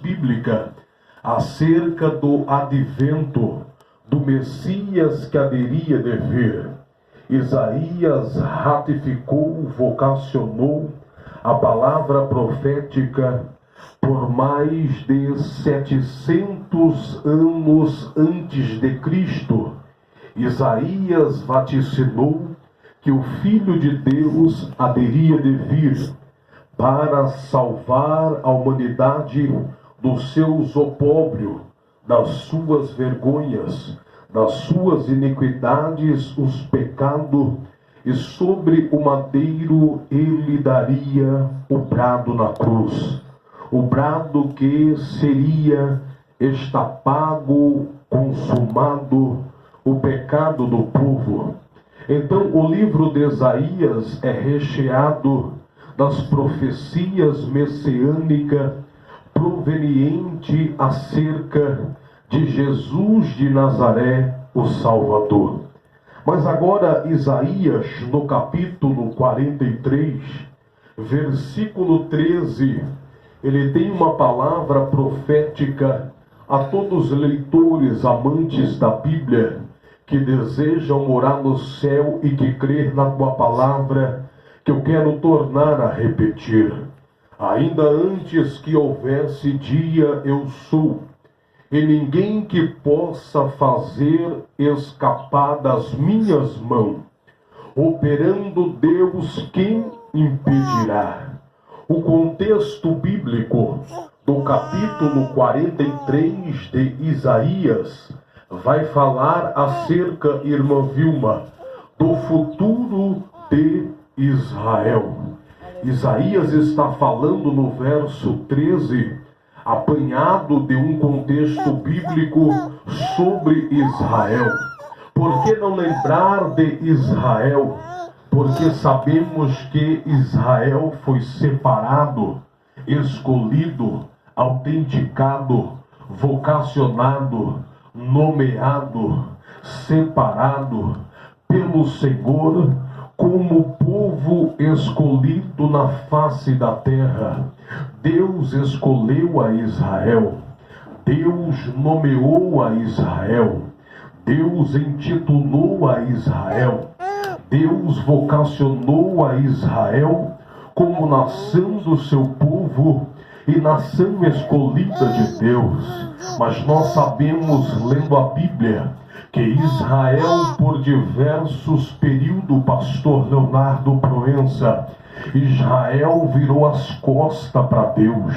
bíblica acerca do advento do Messias que haveria de vir. Isaías ratificou, vocacionou a palavra profética por mais de 700 anos antes de Cristo. Isaías vaticinou que o Filho de Deus haveria de vir para salvar a humanidade dos seus opróbrios, das suas vergonhas, das suas iniquidades, os pecados, e sobre o madeiro ele daria o brado na cruz. O brado que seria pago, consumado, o pecado do povo. Então o livro de Isaías é recheado das profecias messiânicas provenientes acerca de Jesus de Nazaré, o Salvador. Mas agora Isaías, no capítulo 43, versículo 13, ele tem uma palavra profética a todos os leitores amantes da Bíblia, que desejam morar no céu e que crer na tua palavra, que eu quero tornar a repetir. Ainda antes que houvesse dia, eu sou, e ninguém que possa fazer escapar das minhas mãos. Operando Deus, quem impedirá? O contexto bíblico do capítulo 43 de Isaías vai falar acerca, irmã Vilma, do futuro de Israel. Isaías está falando no verso 13, apanhado de um contexto bíblico sobre Israel. Por que não lembrar de Israel? Porque sabemos que Israel foi separado, escolhido, autenticado, vocacionado, nomeado, separado pelo Senhor como povo escolhido na face da terra. Deus escolheu a Israel, Deus nomeou a Israel, Deus intitulou a Israel, Deus vocacionou a Israel como nação do seu povo e nação escolhida de Deus. Mas nós sabemos, lendo a Bíblia, que Israel, por diversos períodos, pastor Leonardo Proença, Israel virou as costas para Deus.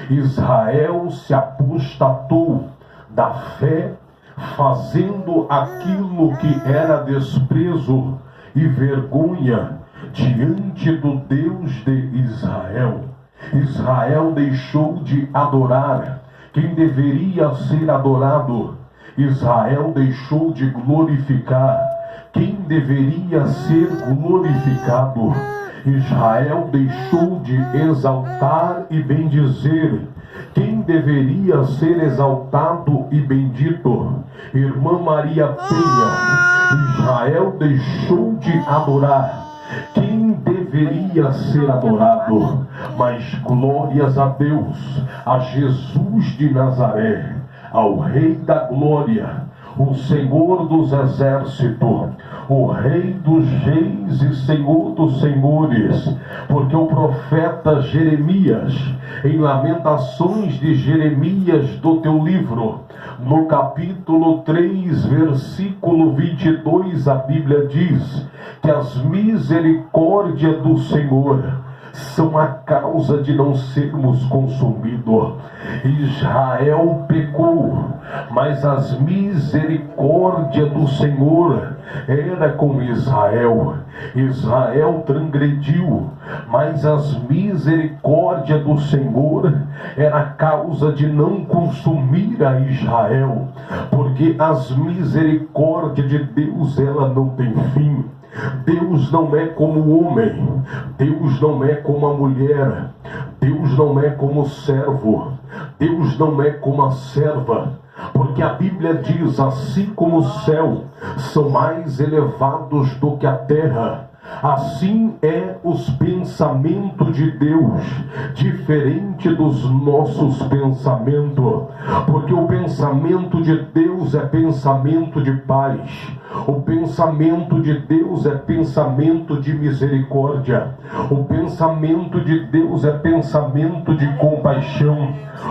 Israel se apostatou da fé, fazendo aquilo que era desprezo e vergonha diante do Deus de Israel. Israel deixou de adorar quem deveria ser adorado. Israel deixou de glorificar quem deveria ser glorificado. Israel deixou de exaltar e bendizer quem deveria ser exaltado e bendito. Irmã Maria Penha, Israel deixou de adorar quem deveria ser adorado. Mas glórias a Deus, a Jesus de Nazaré, ao Rei da Glória, o Senhor dos Exércitos, o Rei dos Reis e Senhor dos Senhores, porque o profeta Jeremias, em Lamentações de Jeremias do teu livro, no capítulo 3, versículo 22, a Bíblia diz que as misericórdias do Senhor são a causa de não sermos consumidos. Israel pecou, mas as misericórdias do Senhor era com Israel. Israel transgrediu, mas as misericórdias do Senhor era a causa de não consumir a Israel, porque as misericórdias de Deus, ela não tem fim. Deus não é como o homem, Deus não é como a mulher, Deus não é como o servo, Deus não é como a serva, porque a Bíblia diz, assim como o céu são mais elevados do que a terra, Assim é os pensamentos de Deus, diferente dos nossos pensamentos, porque o pensamento de Deus é pensamento de paz, o pensamento de Deus é pensamento de misericórdia, o pensamento de Deus é pensamento de compaixão,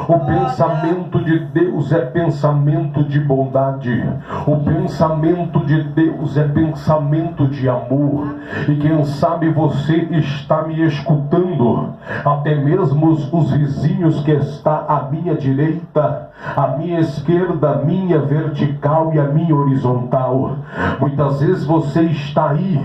o pensamento de Deus é pensamento de bondade, o pensamento de Deus é pensamento de amor. E quem sabe você está me escutando, até mesmo os vizinhos que estão à minha direita, à minha esquerda, a minha vertical e a minha horizontal. Muitas vezes você está aí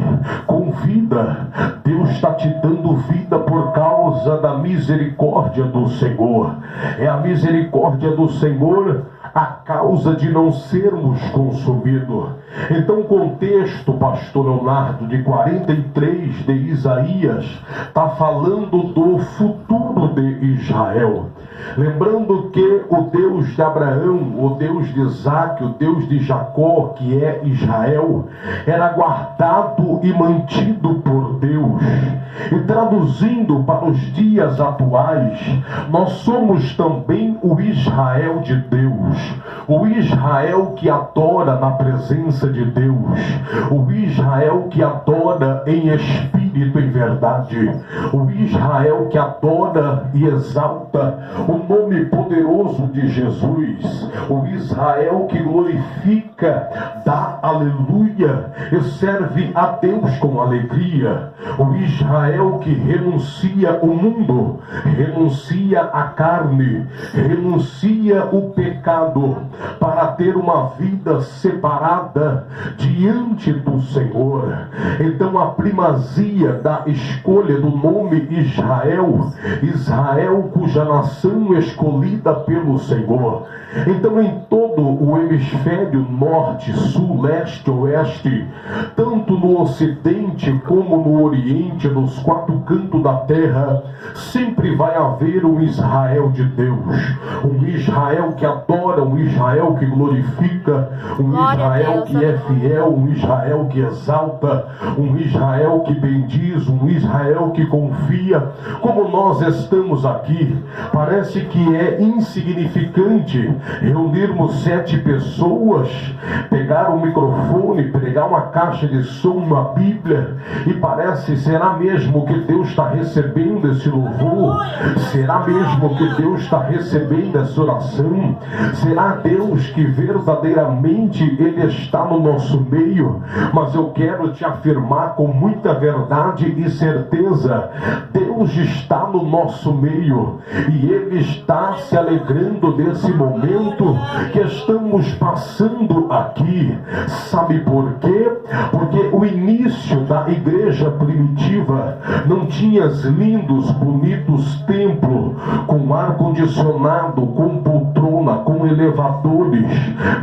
com vida, Deus está te dando vida por causa da misericórdia do Senhor. É a misericórdia do Senhor a causa de não sermos consumidos. Então o contexto, pastor Leonardo, de 43 de Isaías, está falando do futuro de Israel. Lembrando que o Deus de Abraão, o Deus de Isaac, o Deus de Jacó, que é Israel, era guardado e mantido por Deus. E traduzindo para os dias atuais, nós somos também o Israel de Deus, o Israel que adora na presença de Deus, o Israel que adora em espírito e verdade, o Israel que adora e exalta o nome poderoso de Jesus, o Israel que glorifica, dá aleluia e serve a Deus com alegria, o Israel que renuncia o mundo, renuncia a carne, renuncia o pecado para ter uma vida separada diante do Senhor. Então a primazia da escolha do nome Israel, Israel cuja nação escolhida pelo Senhor. Então em todo o hemisfério norte, sul, leste, oeste, tanto no ocidente como no oriente, nos quatro cantos da terra, sempre vai haver um Israel de Deus, um Israel que adora, um Israel que glorifica, um Israel que é fiel, um Israel que exalta, um Israel que bendiz, um Israel que confia. Como nós estamos aqui, parece que é insignificante reunirmos 7 pessoas, pegar um microfone, pregar uma caixa de som, uma Bíblia, e parece, será mesmo que Deus está recebendo esse louvor? Será mesmo que Deus está recebendo essa oração? Será Deus que verdadeiramente Ele está no nosso meio? Mas eu quero te afirmar com muita verdade e certeza, Deus está no nosso meio, e Ele está se alegrando desse momento que estamos passando aqui. Sabe por quê? Porque o início da igreja primitiva não tinha lindos, bonitos templos com ar-condicionado, com poltrona, com elevadores,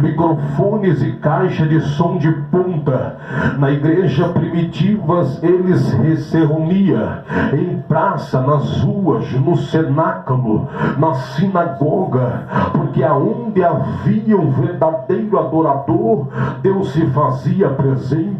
microfones e caixa de som de ponta. Na igreja primitiva eles se reuniam em praça, nas ruas, no cenáculo, na sinagoga, porque aonde havia um verdadeiro adorador, Deus se fazia presente.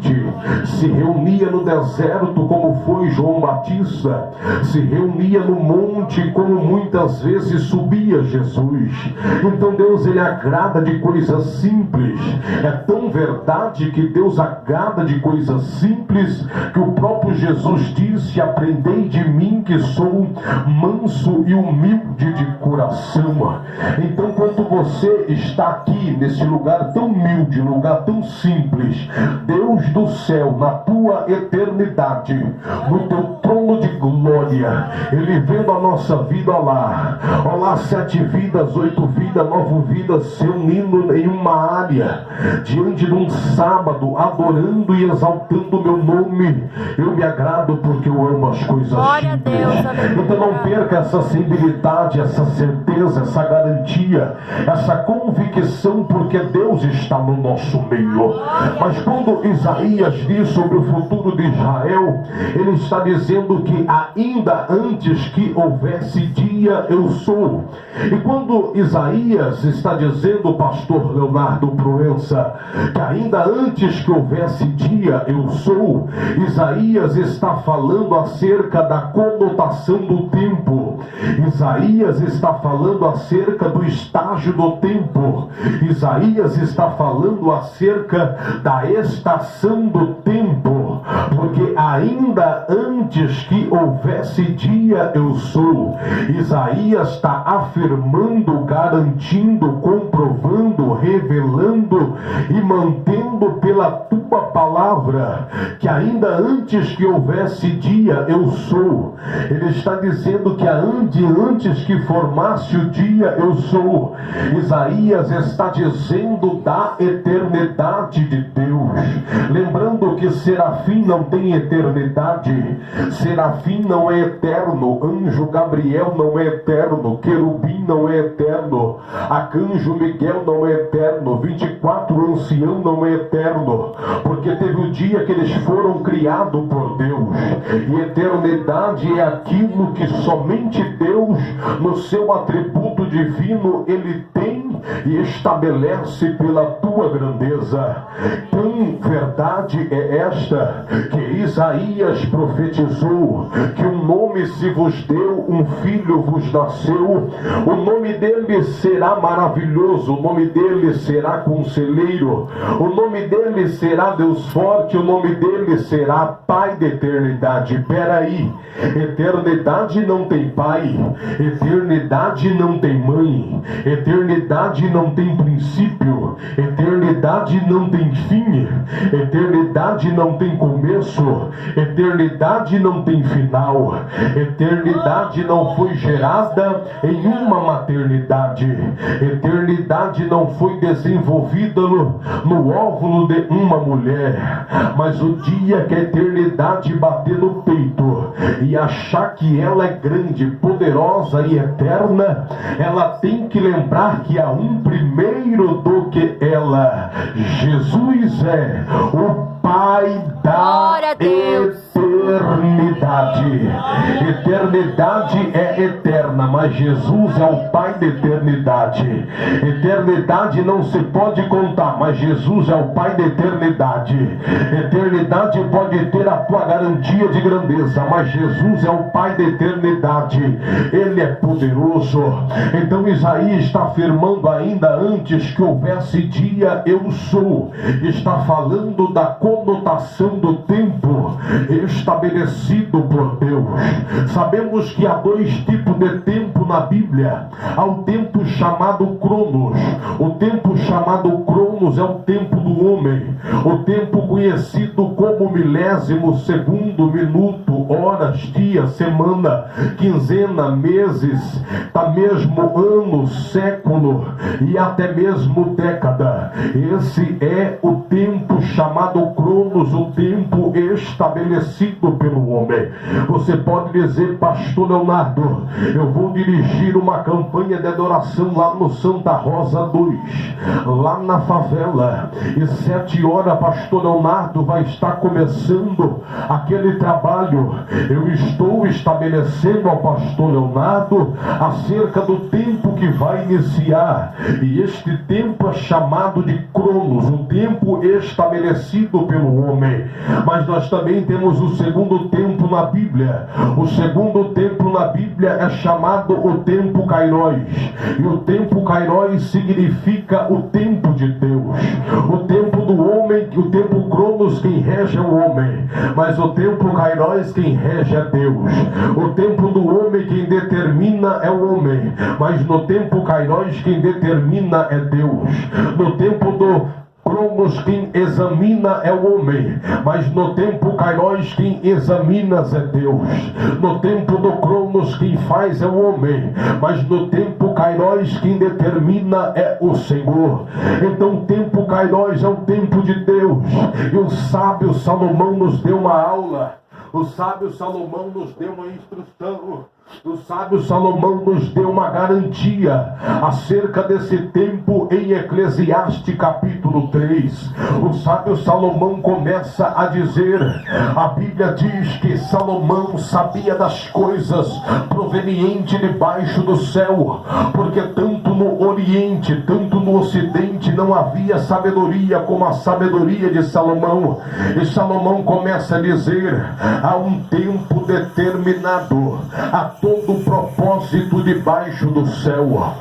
Se reunia no deserto, como foi João Batista, se reunia no monte, como muitas vezes subia Jesus. Então Deus, Ele agrada de coisas simples. É tão verdade que Deus agrada de coisas simples, que o próprio Jesus disse: aprendei de mim que sou manso e humilde de coração. Então quando você está aqui nesse lugar tão humilde, lugar tão simples, Deus do céu, na tua eternidade, no teu trono de glória, Ele vendo a nossa vida, olá, 7 vidas, 8 vidas, 9 vidas se unindo em uma área, diante de um sábado, adorando e exaltando o meu nome. Eu me agrado porque eu amo as coisas simples. Então não perca essa simplicidade, essa certeza, essa garantia, essa convicção, porque Deus está no nosso meio. Mas quando Isaías diz sobre o futuro de Israel, ele está dizendo dizendo que ainda antes que houvesse dia, eu sou. E quando Isaías está dizendo, pastor Leonardo Proença, que ainda antes que houvesse dia, eu sou, Isaías está falando acerca da conotação do tempo. Isaías está falando acerca do estágio do tempo. Isaías está falando acerca da estação do tempo, porque ainda antes que houvesse dia, eu sou. Isaías está afirmando, garantindo, comprovando, revelando e mantendo pela tua palavra que ainda antes que houvesse dia, eu sou. Ele está dizendo que antes que formasse o dia, eu sou. Isaías está dizendo da eternidade de Deus. Lembrando que serafim não tem eternidade, serafim não é eterno, anjo Gabriel não é eterno, querubim não é eterno, arcanjo Miguel não é eterno, 24 ancião não é eterno, porque teve o dia que eles foram criados por Deus. E eternidade é aquilo que somente Deus, no seu atributo divino, ele tem e estabelece pela tua grandeza. Tão verdade é esta que Isaías profetizou que um nome se vos deu, um filho vos nasceu, o nome dele será maravilhoso, o nome dele será conselheiro, o nome dele será Deus forte, o nome dele será Pai da eternidade. Peraí, eternidade não tem pai, eternidade não tem mãe, eternidade não tem princípio, eternidade não tem fim, eternidade não tem começo, eternidade não tem final, eternidade não foi gerada em uma maternidade, eternidade não foi desenvolvida no óvulo de uma mulher, mas o dia que a eternidade bater no peito e achar que ela é grande, poderosa e eterna, ela tem que lembrar que há um primeiro do que ela. Jesus é o Pai da eternidade. Eternidade é eterna, mas Jesus é o Pai da eternidade. Eternidade não se pode contar, mas Jesus é o Pai da eternidade. Eternidade pode ter a tua garantia de grandeza, mas Jesus é o Pai da eternidade. Ele é poderoso. Então Isaías está afirmando ainda antes que houvesse dia, eu sou. Está falando da conotação do tempo estabelecido por Deus. Sabemos que há dois tipos de tempo na Bíblia. Há o tempo chamado Cronos. O tempo chamado Cronos é o tempo do homem. O tempo conhecido como milésimo, segundo, minuto, horas, dia, semana, quinzena, meses, tá mesmo ano, século e até mesmo década. Esse é o tempo chamado Cronos, o tempo estabelecido pelo homem. Você pode dizer, pastor Leonardo, eu vou dirigir uma campanha de adoração lá no Santa Rosa 2, lá na favela, e 7 horas, pastor Leonardo, vai estar começando aquele trabalho. Eu estou estabelecendo ao pastor Leonardo acerca do tempo que vai iniciar, e este tempo é chamado de Cronos, o tempo estabelecido pelo homem. Mas nós também temos o segundo tempo na Bíblia. O segundo tempo na Bíblia é chamado o tempo Kairos, e o tempo Kairos significa o tempo de Deus. O tempo do homem, o tempo Cronos, quem rege é o homem, mas o tempo Kairos, quem rege é Deus. O tempo do homem, quem determina é o homem, mas no tempo Kairos, quem determina é Deus. No tempo do Cronos, quem examina é o homem, mas no tempo Kairos, quem examina é Deus. No tempo do Cronos, quem faz é o homem, mas no tempo Kairos, quem determina é o Senhor. Então o tempo Kairos é o tempo de Deus, e o sábio Salomão nos deu uma aula O sábio Salomão nos deu uma instrução. O sábio Salomão nos deu uma garantia acerca desse tempo em Eclesiastes capítulo 3. O sábio Salomão começa a dizer, a Bíblia diz que Salomão sabia das coisas provenientes debaixo do céu, porque tanto no Oriente, tanto no Ocidente não havia sabedoria como a sabedoria de Salomão. E Salomão começa a dizer, há um tempo determinado, a todo propósito debaixo do céu.